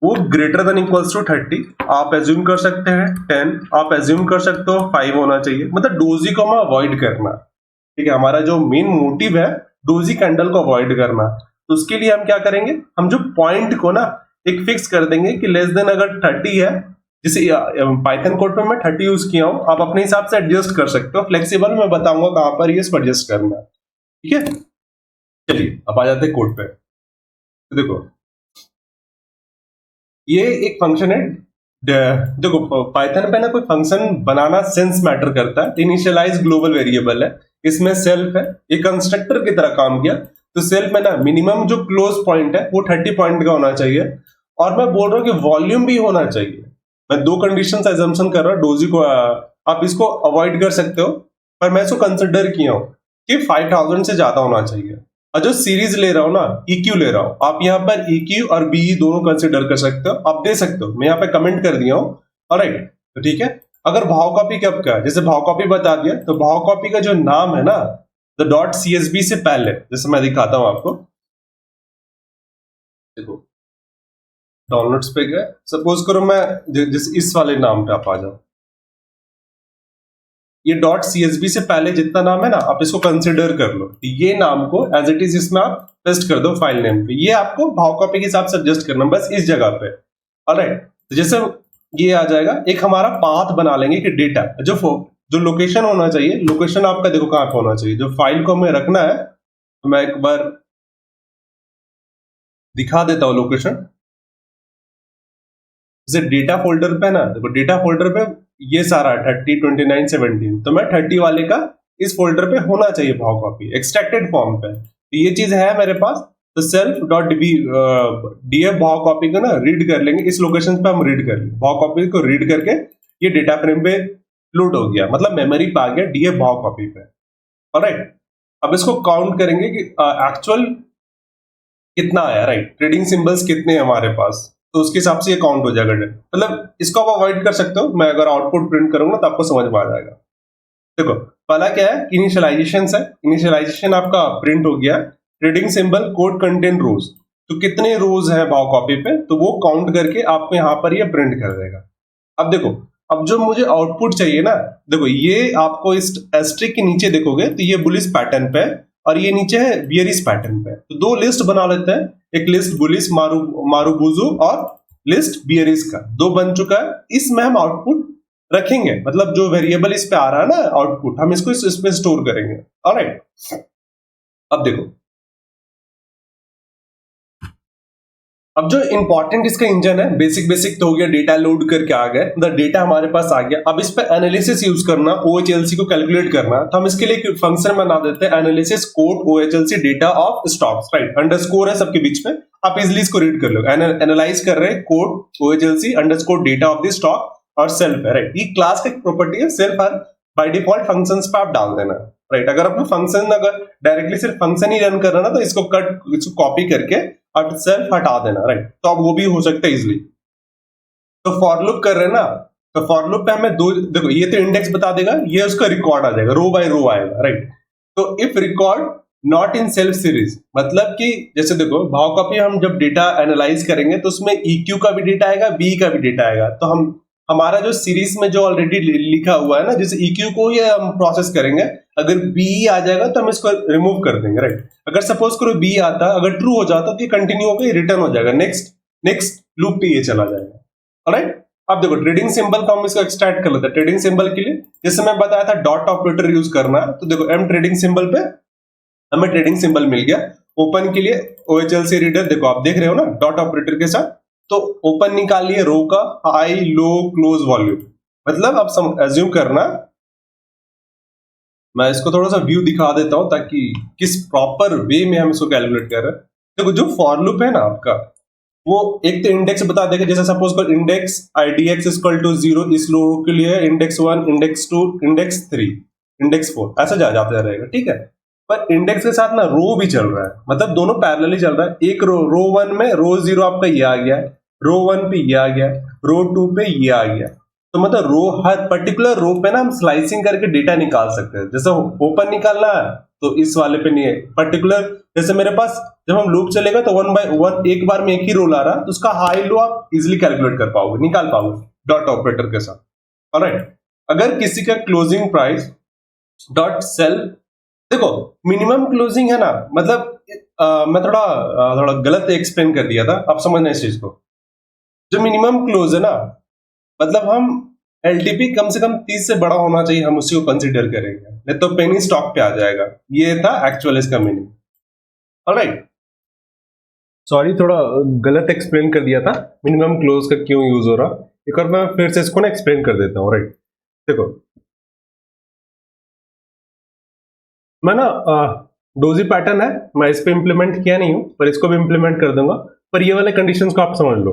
वो ग्रेटर देन इक्वल्स टू 30। आप एज्यूम कर सकते हैं 10, आप एज्यूम कर सकते हो 5 होना चाहिए। मतलब डोजी को हमें अवॉइड करना, ठीक है। हमारा जो मेन मोटिव है डोजी कैंडल को अवॉइड करना, तो उसके लिए हम क्या करेंगे, हम जो पॉइंट को ना एक फिक्स कर देंगे कि लेस देन अगर 30 है, जैसे पाइथन कोड पे मैं 30 यूज किया हूं, आप अपने हिसाब से एडजस्ट कर सकते हो। फ्लेक्सिबल मैं बताऊंगा कहां पर ये एडजस्ट करना है, ठीक है। चलिए अब आ जाते हैं कोड पे। तो देखो ये एक फंक्शन है, देखो पाइथन पे ना कोई फंक्शन बनाना सेंस मैटर करता है। इनिशियलाइज ग्लोबल वेरिएबल है, इसमें सेल्फ है, ये कंस्ट्रक्टर की तरह काम किया। तो सेल्फ में ना मिनिमम जो क्लोज पॉइंट है वो 30 पॉइंट का होना चाहिए, और मैं बोल रहा हूँ कि वॉल्यूम भी होना चाहिए। मैं दो कंडीशन एजम्पशन कर रहा हूँ डोजी को, आप इसको अवॉइड कर सकते हो, पर मैं इसको कंसिडर किया हूँ कि 5000 से ज्यादा होना चाहिए। और जो सीरीज ले रहा हूं ना, EQ ले रहा हूं, आप यहाँ पर EQ और BE दोनों कंसिडर कर सकते हो, आप दे सकते हो। मैं यहाँ पे कमेंट कर दिया हूं, ऑलराइट। तो ठीक है, अगर भाव कॉपी कब का, जैसे भाव कॉपी बता दिया, तो भाव कॉपी का जो नाम है ना, द डॉट CSV से पहले, जैसे मैं दिखाता हूं आपको, देखो डाउनलोड्स पे गए, सपोज करो मैं जैसे इस वाले नाम पे आप आ जाओ, ये डॉट CSV से पहले जितना नाम है ना, आप इसको कंसिडर कर लो। ये नाम को एज इट इज इसमें आप पेस्ट कर दो फाइल नेम पे। ये आपको भाव कॉपी के हिसाब से एडजस्ट करना बस इस जगह पे, ऑलराइट। तो जैसे ये आ जाएगा, एक हमारा पाथ बना लेंगे कि डेटा जो लोकेशन होना चाहिए, लोकेशन आपका देखो कहां पे होना चाहिए, जो फाइल को हमें रखना है। तो मैं एक बार दिखा देता हूं लोकेशन। जैसे डेटा फोल्डर पे ना, देखो डेटा फोल्डर पे ये सारा 30, 29, 17, तो मैं 30 वाले का इस फोल्डर पे होना चाहिए भाव कॉपी एक्सट्रैक्टेड फॉर्म पे, तो ये चीज है मेरे पास। तो सेल्फ डॉट डीएफ भाव कॉपी को ना रीड कर लेंगे, इस लोकेशन पे हम रीड कर लेंगे, भाव कॉपी को रीड करके ये डेटा फ्रेम पे लोड हो गया, मतलब मेमोरी पे आ गया डीएफ भाव कॉपी पे। ऑलराइट, अब इसको काउंट करेंगे कि एक्चुअल कितना आया, राइट, ट्रेडिंग सिंबल्स कितने हैं हमारे पास, तो उसके हिसाब से ये काउंट हो जाएगा। मतलब इसको आप अवॉइड कर सकते हो, मैं अगर आउटपुट प्रिंट करूंगा तो आपको समझ में आ जाएगा। देखो पहला क्या है, इनिशियलाइजेशन है, इनिशियलाइजेशन आपका प्रिंट हो गया, ट्रेडिंग सिंबल कोड कंटेन रोज, तो कितने रोज है भाव कॉपी पे, तो वो काउंट करके आपको यहाँ पर ये प्रिंट कर देगा। अब देखो, अब जो मुझे आउटपुट चाहिए ना, देखो ये आपको इस एस्ट्रिक के नीचे देखोगे तो ये बुलिश पैटर्न पे और ये नीचे है बियरिश पैटर्न पे, तो दो लिस्ट बना लेते हैं, एक लिस्ट बुलिश मारूबुजू और लिस्ट बियरिश का, दो बन चुका है। इसमें हम आउटपुट रखेंगे, मतलब जो वेरिएबल इस पे आ रहा है ना आउटपुट, हम इसको इसमें स्टोर करेंगे। ऑलराइट, अब देखो, अब जो इंपॉर्टेंट इसका इंजन है, बेसिक तो हो गया, डेटा लोड करके आ गए, द डेटा हमारे पास आ गया। अब इस पे एनालिसिस यूज करना, OHLC को कैलकुलेट करना, तो हम इसके लिए फंक्शन बना देते हैं, analysis code OHLC data of stocks, right, underscore है सबके बीच में, आप इजिली इसको रीड कर लो। एनालाइज कर रहे हैं code OHLC underscore data of the stock और सेल्फ है, राइट, ये क्लास का प्रॉपर्टी है, self her by default functions पे आप डाल देना, राइट। अगर आपको फंक्शन, अगर डायरेक्टली सिर्फ फंक्शन ही रन करना ना, तो इसको कॉपी करके और सेल्फ हटा देना, राइट, तो अब वो भी हो सकता है इजिली। तो फॉर लूप कर रहे हैं ना, तो फॉर लूप पे हमें दो, देखो ये तो इंडेक्स बता देगा, ये उसका रिकॉर्ड आ जाएगा, रो बाय रो आएगा, राइट। तो if record not in self series, मतलब कि जैसे देखो भाव कॉपी हम जब डेटा एनालाइज करेंगे तो उसमें EQ का भी डेटा आएगा, BE का भी डेटा आएगा, तो हम हमारा जो सीरीज में जो ऑलरेडी लिखा हुआ है ना, जैसे EQ को ही हम प्रोसेस करेंगे, अगर BE आ जाएगा तो हम इसको रिमूव कर देंगे, राइट। अगर सपोज करो BE आता, अगर ट्रू हो जाता तो ये कंटिन्यू होकर रिटर्न हो जाएगा, नेक्स्ट लूप पे ये चला जाएगा। ऑलराइट, अब देखो ट्रेडिंग सिंबल को हम इसको एक्सट्रैक्ट कर लेते हैं। ट्रेडिंग सिंबल के लिए जैसे मैं बताया था डॉट ऑपरेटर यूज करना, तो देखो M ट्रेडिंग सिंबल पे हमें ट्रेडिंग सिंबल मिल गया। ओपन के लिए OHLC रीडर, देखो आप देख रहे हो ना डॉट ऑपरेटर के साथ, तो ओपन निकालिए रो का हाई लो क्लोज वॉल्यूम, मतलब आप एज्यूम करना, मैं इसको थोड़ा सा व्यू दिखा देता हूं ताकि किस प्रॉपर वे में हम इसको कैलकुलेट कर रहे हैं। देखो जो फॉर लूप है ना आपका, वो एक तो इंडेक्स बता देगा, जैसे सपोज कर इंडेक्स IDX इक्वल टू 0, इस रो के लिए इंडेक्स 1, इंडेक्स 2, इंडेक्स 3, इंडेक्स 4, ऐसा जाता रहेगा, ठीक है। पर इंडेक्स के साथ ना रो भी चल रहा है, मतलब दोनों पैरेलली चल रहा है। एक रो 1 में रो 0 आपका ये आ गया, रो 1 पे ये आ गया, रो 2 पे ये आ गया, तो मतलब रो, हर पर्टिकुलर रो पे ना हम स्लाइसिंग करके डेटा निकाल सकते हैं। जैसे ओपन निकालना है तो इस वाले पे नहीं है पर्टिकुलर, जैसे मेरे पास जब हम लूप चलेगा तो 1 बाय 1 एक बार में एक ही रोल आ रहा है, तो उसका हाई लो आप इजिली कैलकुलेट कर पाओगे, निकाल पाओगे डॉट ऑपरेटर के साथ। ऑलराइट, अगर किसी का क्लोजिंग प्राइस डॉट सेल, देखो मिनिमम क्लोजिंग है ना, मतलब मैं थोड़ा गलत एक्सप्लेन कर दिया था, आप समझना इस चीज को। जो मिनिमम क्लोज है ना, मतलब हम LTP कम से कम 30 से बड़ा होना चाहिए, हम उसी को कंसीडर करेंगे, नहीं तो पेनी स्टॉक पे आ जाएगा। ये था एक्चुअल इसका मीनिंग। ऑलराइट, सॉरी थोड़ा गलत एक्सप्लेन कर दिया था, मिनिमम क्लोज का क्यों यूज हो रहा, एक और मैं फिर से इसको ना एक्सप्लेन कर देता हूँ, राइट। देखो मैं ना डोजी पैटर्न है, मैं इस पे इंप्लीमेंट किया नहीं हूं, पर इसको भी इंप्लीमेंट कर दूंगा, पर ये वाले कंडीशंस को आप समझ लो।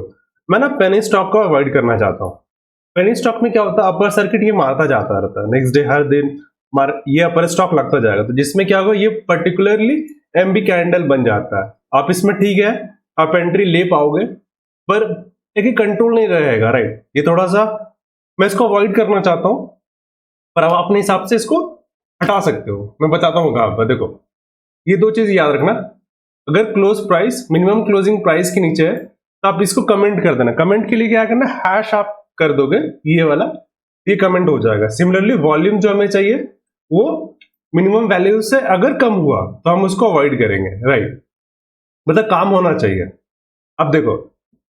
मैं ना पेनी स्टॉक को अवॉइड करना चाहता हूँ। पेनी स्टॉक में क्या होता है, अपर सर्किट ये मारता जाता रहता है, नेक्स्ट डे हर दिन ये अपर स्टॉक लगता जाएगा, तो जिसमें क्या होगा, ये पर्टिकुलरली MB कैंडल बन जाता है। आप इसमें ठीक है आप एंट्री ले पाओगे, पर एक कंट्रोल नहीं रहेगा, राइट। ये थोड़ा सा मैं इसको अवॉइड करना चाहता हूँ, पर आप अपने हिसाब से इसको हटा सकते हो, मैं बताता हूँ कहां पर। देखो ये दो चीज याद रखना, अगर close price minimum closing price के नीचे है तो आप इसको कमेंट कर देना। कमेंट के लिए क्या करना, हैश आप कर दोगे ये वाला, ये कमेंट हो जाएगा। सिमिलरली वॉल्यूम जो हमें चाहिए वो मिनिमम वैल्यू से अगर कम हुआ तो हम उसको अवॉइड करेंगे, राइट, मतलब काम होना चाहिए। अब देखो,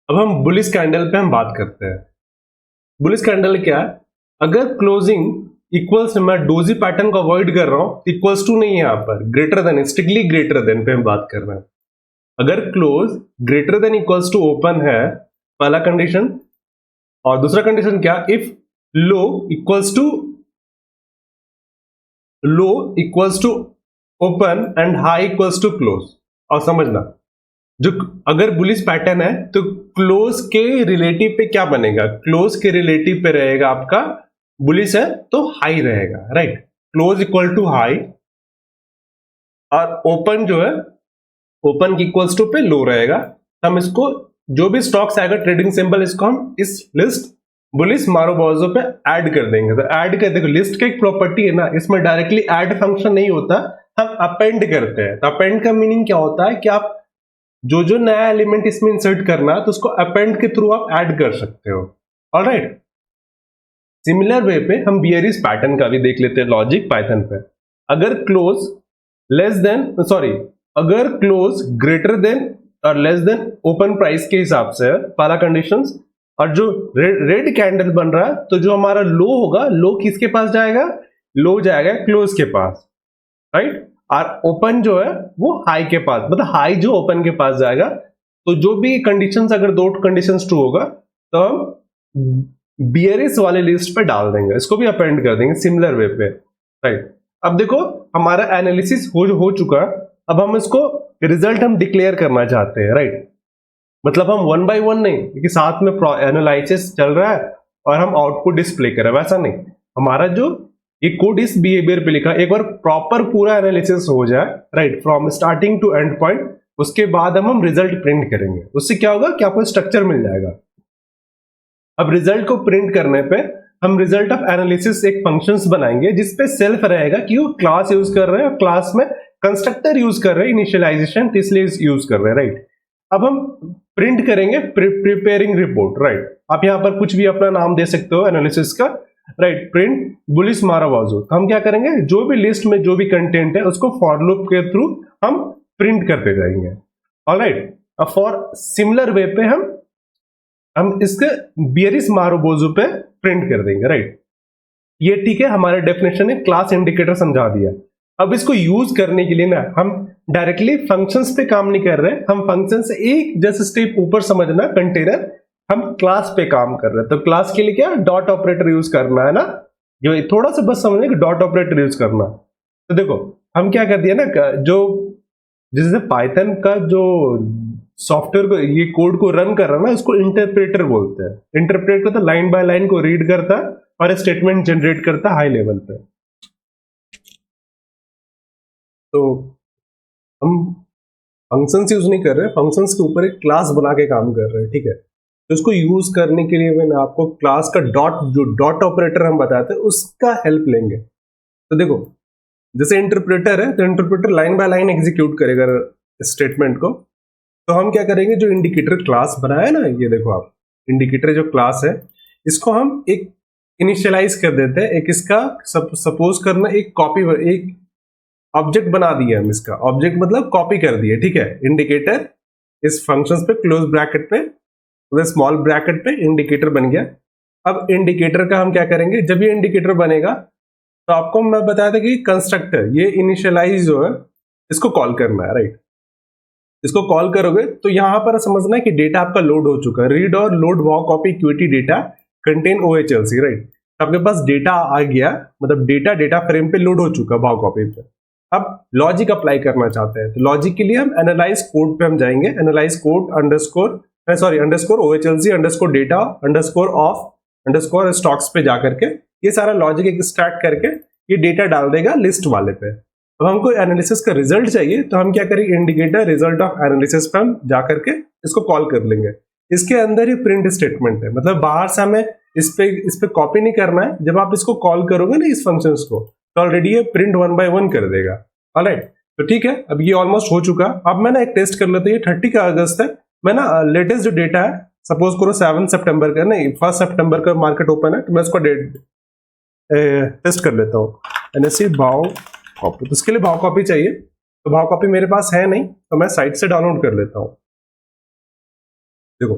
अब हम बुलिश कैंडल पे हम बात करते हैं। बुलिश कैंडल क्या है, अगर क्लोजिंग इक्वल्स, मैं डोजी पैटर्न को अवॉइड कर रहा हूं, इक्वल्स टू नहीं है यहाँ पर, greater than, strictly greater than पे हम बात कर रहे हैं। अगर close greater than equals to open है, पहला कंडीशन, और दूसरा कंडीशन क्या, if low equals to open and high equals to close. और समझना, जो अगर बुलिश पैटर्न है तो क्लोज के रिलेटिव पे क्या बनेगा, क्लोज के रिलेटिव पे रहेगा आपका, बुलिश है तो हाई रहेगा, right, close equal to high, और ओपन जो है ओपन की इक्वल्स टू पे लो रहेगा। हम इसको जो भी स्टॉक्स आएगा ट्रेडिंग सिंबल, इसको हम इस लिस्ट बुलिश मारोबाजो पे ऐड कर देंगे। तो ऐड कर, देखो लिस्ट का एक प्रॉपर्टी है ना, इसमें डायरेक्टली ऐड फंक्शन नहीं होता, हम अपेंड करते हैं। तो अपेंड का मीनिंग क्या होता है कि आप जो जो नया एलिमेंट इसमें इंसर्ट करना है तो उसको अपेंड के थ्रू आप ऐड कर सकते हो। ऑलराइट, सिमिलर वे पे हम बियरिश पैटर्न का भी देख लेते हैं लॉजिक पाइथन पे। अगर क्लोज लेस देन अगर क्लोज ग्रेटर देन और लेस देन ओपन प्राइस के हिसाब से पहला कंडीशंस, और जो रेड कैंडल बन रहा है तो जो हमारा लो होगा, लो किसके पास जाएगा, लो जाएगा क्लोज के पास, राइट, और ओपन जो है वो हाई के पास, मतलब हाई जो ओपन के पास जाएगा। तो जो भी कंडीशंस, अगर दो कंडीशंस ट्रू होगा तो हम बियरिश वाले लिस्ट पे डाल देंगे, इसको भी अपेंड कर देंगे सिमिलर वे पे, राइट। अब देखो हमारा एनालिसिस हो चुका, अब हम इसको रिजल्ट हम डिक्लेयर करना चाहते हैं, राइट। मतलब हम वन बाय वन नहीं, क्योंकि साथ में एनालिसिस चल रहा है और हम आउटपुट डिस्प्ले कर रहे हैं, वैसा नहीं। हमारा जो ये कोड इस बिहेवियर पे लिखा, एक बार प्रॉपर पूरा एनालिसिस हो जाए, right, from starting to end point, उसके बाद हम रिजल्ट प्रिंट करेंगे। उससे क्या होगा कि आपको स्ट्रक्चर मिल जाएगा। अब रिजल्ट को प्रिंट करने पे हम रिजल्ट ऑफ एनालिसिस एक फंक्शंस बनाएंगे जिसपे सेल्फ रहेगा कि वो क्लास यूज कर रहे हैं और क्लास में कंस्ट्रक्टर यूज कर रहे हैं इनिशियलाइजेशन, इसलिए यूज कर रहे हैं, राइट। अब हम प्रिंट करेंगे प्रिपेयरिंग रिपोर्ट, राइट। आप यहां पर कुछ भी अपना नाम दे सकते हो एनालिसिस का, राइट, प्रिंट बुलिश मारोबाजो। तो हम क्या करेंगे, जो भी लिस्ट में जो भी कंटेंट है उसको फॉर लूप के थ्रू हम प्रिंट करते जाएंगे। ऑलराइट, अब फॉर सिमिलर वे पे हम इसके बियरिश मारोबाजो पे प्रिंट कर देंगे, राइट। ये ठीक है, हमारे डेफिनेशन ने क्लास इंडिकेटर समझा दिया। अब इसको यूज करने के लिए ना हम डायरेक्टली फंक्शंस पे काम नहीं कर रहे, हम फंक्शन से एक जैसे स्टेप ऊपर समझना, कंटेनर, हम क्लास पे काम कर रहे हैं। तो क्लास के लिए क्या डॉट ऑपरेटर यूज करना है ना, जो थोड़ा सा बस समझने कि डॉट ऑपरेटर यूज करना। तो देखो हम क्या कर दिया ना, जो जैसे पाइथन का जो सॉफ्टवेयर को, ये कोड को रन कर रहा है ना, इसको इंटरप्रेटर बोलते हैं। इंटरप्रेट करता लाइन बाय लाइन को रीड करता और स्टेटमेंट जनरेट करता हाई लेवल पे। तो हम फंक्शंस यूज नहीं कर रहे, फंक्शंस के ऊपर एक क्लास बना के काम कर रहे हैं, ठीक है। तो इसको यूज करने के लिए मैंने आपको क्लास का जो डॉट ऑपरेटर हम बताते हैं उसका हेल्प लेंगे। तो देखो जैसे इंटरप्रेटर है, तो interpreter line by line execute करेगा स्टेटमेंट को। तो हम क्या करेंगे, जो इंडिकेटर क्लास बनाया है ना, ये देखो आप, इंडिकेटर जो क्लास है इसको हम एक इनिशियलाइज कर देते हैं, एक इसका सपोज करना एक ऑब्जेक्ट बना दिया हम, इसका ऑब्जेक्ट मतलब कॉपी कर दिया, ठीक है। इंडिकेटर इस फंक्शन पे क्लोज ब्रैकेट पे स्मॉल ब्रैकेट पे इंडिकेटर बन गया। अब इंडिकेटर का हम क्या करेंगे, जब ये इंडिकेटर बनेगा तो आपको मैं बताया था कि कंस्ट्रक्टर ये इनिशियलाइज जो है इसको कॉल करना है, राइट। इसको कॉल करोगे तो यहां पर समझना है कि डेटा आपका लोड हो चुका है, रीड और लोड वाव copy equity data contain OHLC, right. आपके पास डेटा आ गया, मतलब डेटा फ्रेम पे लोड हो चुका वाव कॉपी पे। अब लॉजिक अप्लाई करना चाहते हैं, तो लॉजिक के लिए हम एनालाइज कोड पे हम जाएंगे, analyse code underscore OHLC underscore data underscore of underscore stocks पे जाकर के ये सारा लॉजिक एक्सट्रैक्ट करके ये डेटा डाल देगा लिस्ट वाले पे। अब हमको एनालिसिस का रिजल्ट चाहिए, तो हम क्या करेंगे, इंडिकेटर रिजल्ट ऑफ एनालिसिस पे हम जाकर के इसको कॉल कर लेंगे। इसके अंदर ही प्रिंट स्टेटमेंट है, मतलब बाहर से हमें इस पे कॉपी नहीं करना है। जब आप इसको कॉल करोगे ना इस फंक्शंस को, तो ऑलरेडी ये प्रिंट 1 बाय 1 कर देगा। ऑलराइट, तो ठीक है, अब ये ऑलमोस्ट हो चुका। अब मैं ना एक टेस्ट कर लेता हूँ, ये 30 का अगस्त है, मैं ना लेटेस्ट जो डेटा है, सपोज करो 7 सितंबर का, नहीं 1 सितंबर का मार्केट ओपन है, तो मैं इसको टेस्ट कर लेता हूँ। NSE भाव कॉपी, तो इसके लिए भाव कॉपी चाहिए, तो भाव कॉपी मेरे पास है नहीं, तो मैं साइट से डाउनलोड कर लेता हूँ। देखो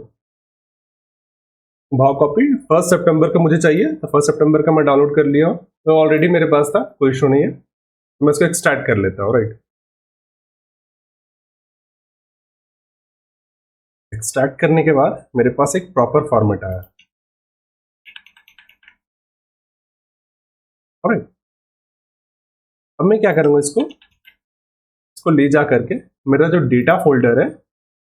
भाव कॉपी 1 सितंबर का मुझे चाहिए, तो 1 सितंबर का मैं डाउनलोड कर लिया हूँ, तो ऑलरेडी मेरे पास था, कोई इशू नहीं है। तो मैं इसको एक्सट्रैक्ट कर लेता हूँ, राइट। एक्सट्रैक्ट करने के बाद मेरे पास एक प्रॉपर फॉर्मेट आया। ऑलराइट, अब मैं क्या करूंगा, इसको ले जा करके मेरा जो डेटा फोल्डर है,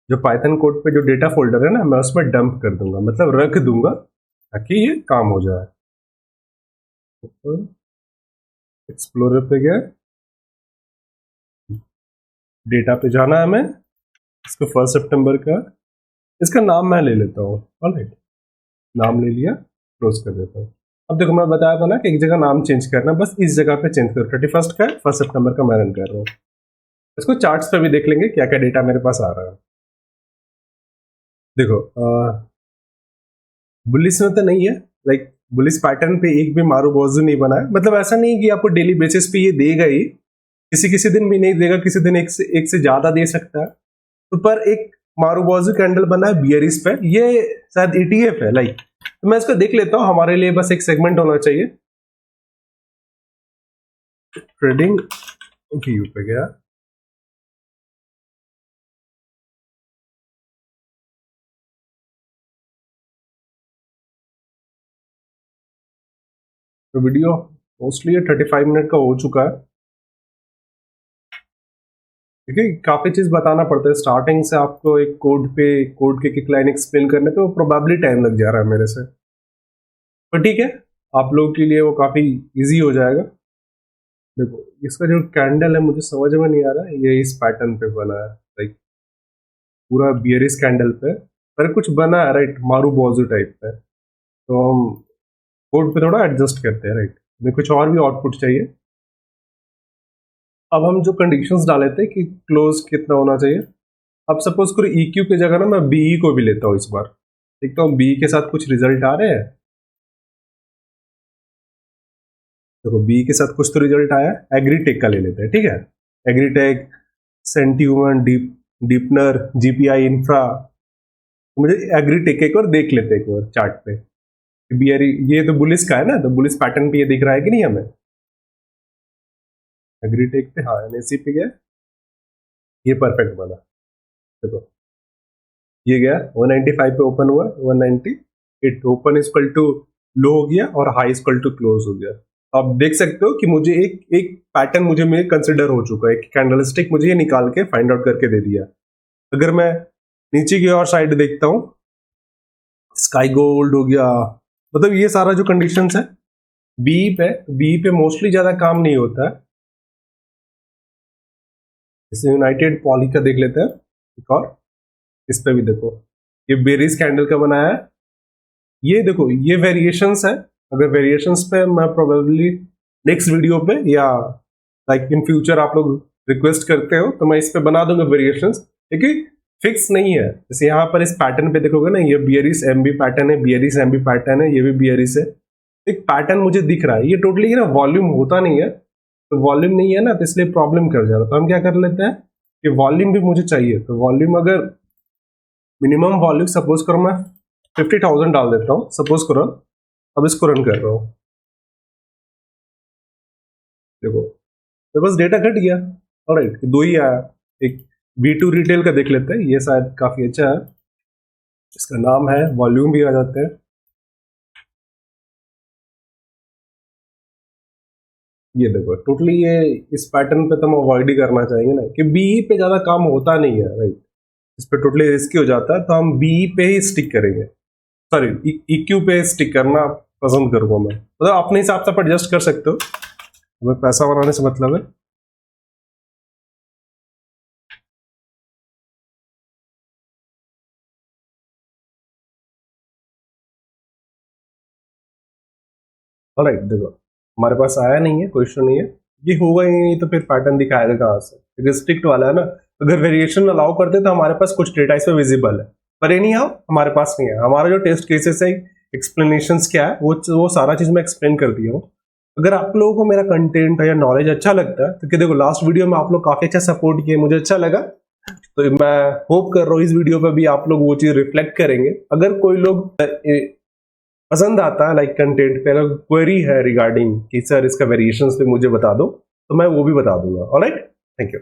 जो पाइथन कोड पे जो डेटा फोल्डर है ना, मैं उसमें डंप कर दूंगा, मतलब रख दूंगा ताकि ये काम हो जाए। एक्सप्लोरर पे गया, डेटा पे जाना है हमें, इसको 1 सितंबर का, इसका नाम मैं ले लेता हूँ। ऑलराइट, नाम ले लिया, क्लोज कर देता हूँ। अब देखो मैं बताया था ना कि एक जगह नाम चेंज करना, बस इस जगह पे चेंज करो। 31 का है, 1 सितंबर का मैं रन कर रहा हूँ। इसको चार्ट्स पे भी देख लेंगे क्या क्या डेटा मेरे पास आ रहा है। देखो बुलिस में तो नहीं है, लाइक बुलिस पैटर्न पे एक भी मारू बाजू नहीं बना है, मतलब ऐसा नहीं कि आपको डेली बेसिस पे ये देगा ही, किसी किसी दिन भी नहीं देगा, किसी दिन एक से ज्यादा दे सकता है। तो पर एक मारू बाजू कैंडल बना है बियरिस पे, ये शायद ETF है लाइक, तो मैं इसको देख लेता हूँ, हमारे लिए बस एक सेगमेंट होना चाहिए। ट्रेडिंग व्यू पे गया, तो वीडियो मोस्टली 35 मिनट का हो चुका है। ठीक है, काफी चीज बताना पड़ता है स्टार्टिंग से, आपको एक कोड के एक लाइन एक्सप्लेन करने पे वो प्रोबेबली टाइम लग जा रहा है मेरे से, पर ठीक है, आप लोगों के लिए वो काफी इजी हो जाएगा। देखो इसका जो कैंडल है मुझे समझ में नहीं आ रहा है, ये इस पैटर्न पे बना है, लाइक पूरा बियरिश कैंडल पे, पर कुछ बना है राइट, मारू बाजू टाइप पे, तो हम कोड पे थोड़ा एडजस्ट करते हैं राइट, हमें कुछ और भी आउटपुट चाहिए। अब हम जो कंडीशंस डाले थे कि क्लोज कितना होना चाहिए, अब सपोज करो EQ की जगह ना मैं BE को भी लेता हूँ इस बार, देखता हूँ BE के साथ कुछ रिजल्ट आ रहे हैं। देखो BE के साथ कुछ तो रिजल्ट आया, एग्रीटेक का ले लेते हैं, ठीक है, एग्रीटेक, सेंट्यूमन, डीपनर, GPI इंफ्रा, मुझे एग्रीटेक एक बार देख लेते हैं एक बार चार्ट पे, BRE ये तो बुलिस का है ना, तो बुलिस पैटर्न पे ये दिख रहा है कि नहीं हमें, एग्रीटेक पे, हाँ NSE पे गया, ये परफेक्ट बना। देखो ये गया 195 पे ओपन हुआ, 198 ओपन इक्वल टू लो हो गया और हाई इक्वल टू क्लोज हो गया। आप देख सकते हो कि मुझे एक पैटर्न मुझे में कंसिडर हो चुका है, एक कैंडलस्टिक मुझे ये निकाल के फाइंड आउट करके दे दिया। अगर मैं नीचे की और साइड देखता हूं, स्काई गोल्ड हो गया, मतलब ये सारा जो कंडीशन है बी पे मोस्टली ज्यादा काम नहीं होता है। जैसे यूनाइटेड पॉली का देख लेते हैं एक और, इस पे भी देखो ये बेरिस कैंडल का बनाया है, ये देखो ये वेरिएशंस है। अगर वेरिएशंस पे मैं प्रोबेबली नेक्स्ट वीडियो पे या लाइक इन फ्यूचर आप लोग रिक्वेस्ट करते हो तो मैं इस पे बना दूंगा वेरिएशंस, क्योंकि फिक्स नहीं है। जैसे यहाँ पर इस पैटर्न पे देखोगे ना, ये बियरिस MB पैटर्न है, बियरिस MB पैटर्न है, ये भी बियरिस है, एक पैटर्न मुझे दिख रहा है, ये टोटली ना वॉल्यूम होता नहीं है, तो वॉल्यूम नहीं है ना, तो इसलिए प्रॉब्लम कर जा रहा है। तो हम क्या कर लेते हैं कि वॉल्यूम भी मुझे चाहिए, तो वॉल्यूम अगर मिनिमम वॉल्यूम सपोज करो मैं 50,000 डाल देता हूँ सपोज करो, अब इसको रन कर रहा हूँ, देखो मेरे पास डेटा घट गया। ऑलराइट, दो ही आया, एक B2 रिटेल का देख लेते हैं, ये शायद काफी अच्छा है, इसका नाम है, वॉल्यूम भी आ जाते हैं, ये देखो टोटली ये इस पैटर्न पे तो हम अवॉइड ही करना चाहेंगे ना, कि BE पे ज्यादा काम होता नहीं है राइट, इस पे टोटली रिस्की हो जाता है, तो हम BE पे ही स्टिक करेंगे, सॉरी EQ पे स्टिक करना पसंद करूंगा मैं, मतलब अपने हिसाब से आप एडजस्ट कर सकते हो, हमें पैसा बनाने से मतलब है। ऑलराइट, देखो हमारे पास आया नहीं है, क्वेश्चन नहीं है, ये होगा ही नहीं तो फिर पैटर्न दिखाएगा कहाँ से, रिस्ट्रिक्ट वाला है ना, अगर वेरिएशन अलाउ करते तो हमारे पास कुछ डेटा इसमें विजिबल है, पर एनी हाउ हमारे पास नहीं है। हमारा जो टेस्ट केसेस है, एक्सप्लेनेशन क्या है, वो सारा चीज मैं एक्सप्लेन कर दिया हूँ। अगर आप लोगों को मेरा कंटेंट या नॉलेज अच्छा लगता है, तो देखो लास्ट वीडियो में आप लोग काफी अच्छा सपोर्ट किए, मुझे अच्छा लगा, तो मैं होप कर रहा हूँ इस वीडियो पे भी आप लोग वो चीज रिफ्लेक्ट करेंगे। अगर कोई लोग पसंद आता है लाइक कंटेंट पे, अगर क्वेरी है रिगार्डिंग कि सर इसका वेरिएशंस पे मुझे बता दो, तो मैं वो भी बता दूंगा। Alright, thank you.